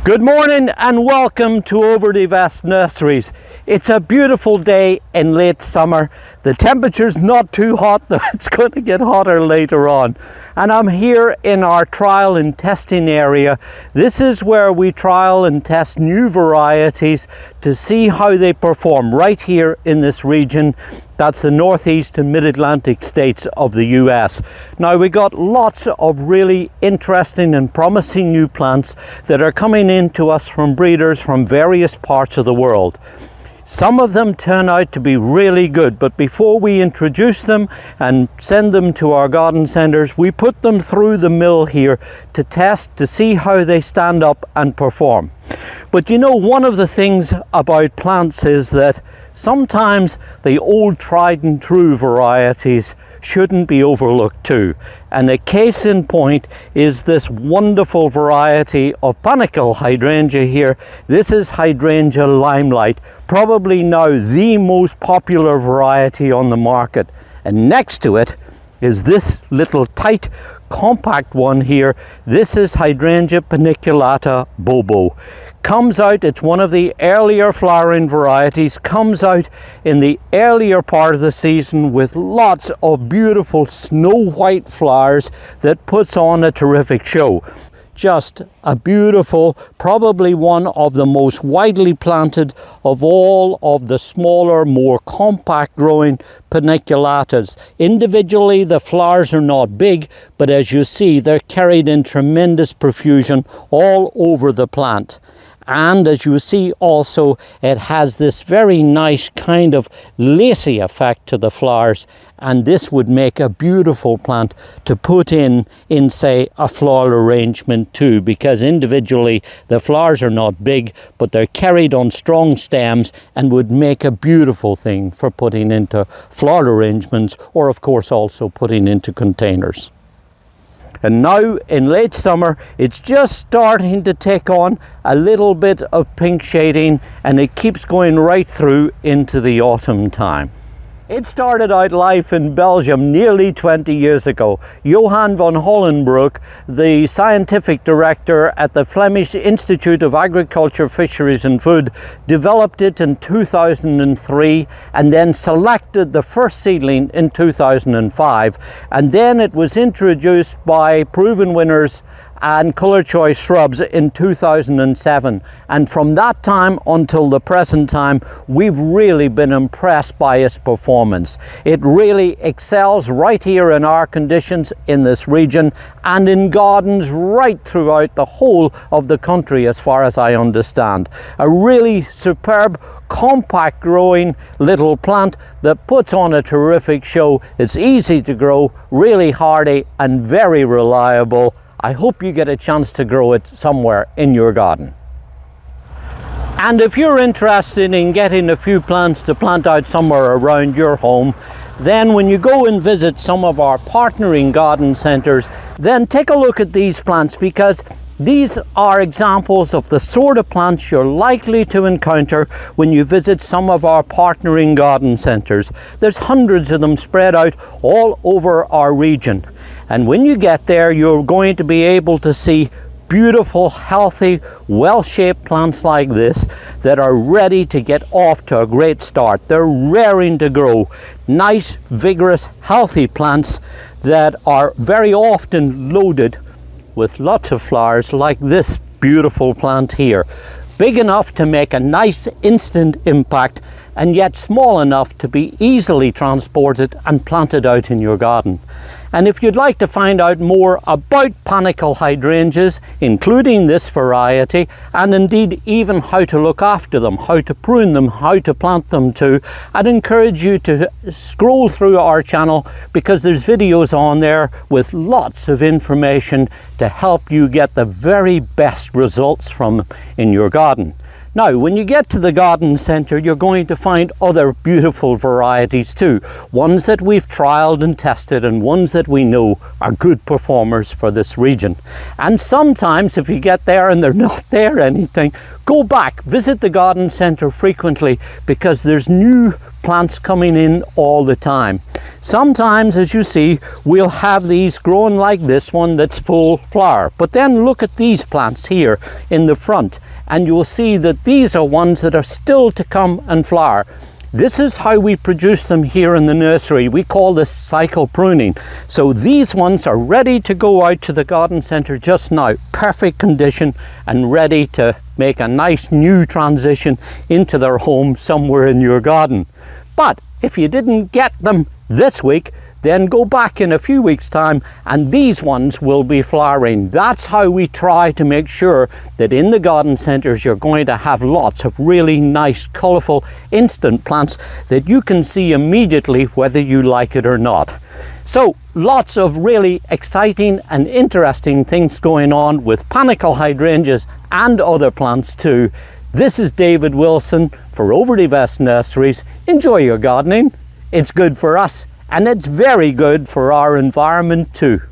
Good morning and welcome to OverDeVest Nurseries. It's a beautiful day in late summer. The temperature's not too hot, though it's going to get hotter later on. And I'm here in our trial and testing area. This is where we trial and test new varieties to see how they perform right here in this region. That's the Northeast and Mid-Atlantic states of the US. Now we got lots of really interesting and promising new plants that are coming in to us from breeders from various parts of the world. Some of them turn out to be really good, but before we introduce them and send them to our garden centers, we put them through the mill here to test to see how they stand up and perform. But you know, one of the things about plants is that sometimes the old tried and true varieties shouldn't be overlooked too. And a case in point is this wonderful variety of panicle hydrangea here. This is Hydrangea Limelight, probably now the most popular variety on the market. And next to it is this little tight compact one here. This is Hydrangea Paniculata Bobo. Comes out, it's one of the earlier flowering varieties, comes out in the earlier part of the season with lots of beautiful snow white flowers that puts on a terrific show. Just a beautiful, probably one of the most widely planted of all of the smaller, more compact growing paniculatas. Individually, the flowers are not big, but as you see, they're carried in tremendous profusion all over the plant. And as you see also, it has this very nice kind of lacy effect to the flowers, and this would make a beautiful plant to put in say a floral arrangement too, because individually the flowers are not big, but they're carried on strong stems and would make a beautiful thing for putting into floral arrangements, or of course also putting into containers. And now in late summer, it's just starting to take on a little bit of pink shading, and it keeps going right through into the autumn time. It started out life in Belgium nearly 20 years ago. Johan van Hollenbroek, the scientific director at the Flemish Institute of Agriculture, Fisheries and Food, developed it in 2003 and then selected the first seedling in 2005. And then it was introduced by proven winners and colour choice shrubs in 2007, and from that time until the present time we've really been impressed by its performance. It really excels right here in our conditions in this region and in gardens right throughout the whole of the country as far as I understand. A really superb, compact growing little plant that puts on a terrific show. It's easy to grow, really hardy and very reliable. I hope you get a chance to grow it somewhere in your garden. And if you're interested in getting a few plants to plant out somewhere around your home, then when you go and visit some of our partnering garden centers, then take a look at these plants, because these are examples of the sort of plants you're likely to encounter when you visit some of our partnering garden centers. There's hundreds of them spread out all over our region. And when you get there, you're going to be able to see beautiful, healthy, well-shaped plants like this that are ready to get off to a great start. They're raring to grow. Nice, vigorous, healthy plants that are very often loaded with lots of flowers like this beautiful plant here. Big enough to make a nice instant impact, and yet small enough to be easily transported and planted out in your garden. And if you'd like to find out more about panicle hydrangeas, including this variety, and indeed even how to look after them, how to prune them, how to plant them too, I'd encourage you to scroll through our channel, because there's videos on there with lots of information to help you get the very best results from in your garden. Now, when you get to the garden centre, you're going to find other beautiful varieties too. Ones that we've trialled and tested, and ones that we know are good performers for this region. And sometimes if you get there and they're not there anything, go back, visit the garden centre frequently, because there's new plants coming in all the time. Sometimes, as you see, we'll have these growing like this one that's full flower. But then look at these plants here in the front, and you'll see that these are ones that are still to come and flower. This is how we produce them here in the nursery. We call this cycle pruning. So these ones are ready to go out to the garden centre just now. Perfect condition and ready to make a nice new transition into their home somewhere in your garden. But if you didn't get them this week, then go back in a few weeks' time and these ones will be flowering. That's how we try to make sure that in the garden centres you're going to have lots of really nice, colourful, instant plants that you can see immediately whether you like it or not. So lots of really exciting and interesting things going on with panicle hydrangeas and other plants too. This is David Wilson for OverDeVest Nurseries. Enjoy your gardening. It's good for us, and it's very good for our environment too.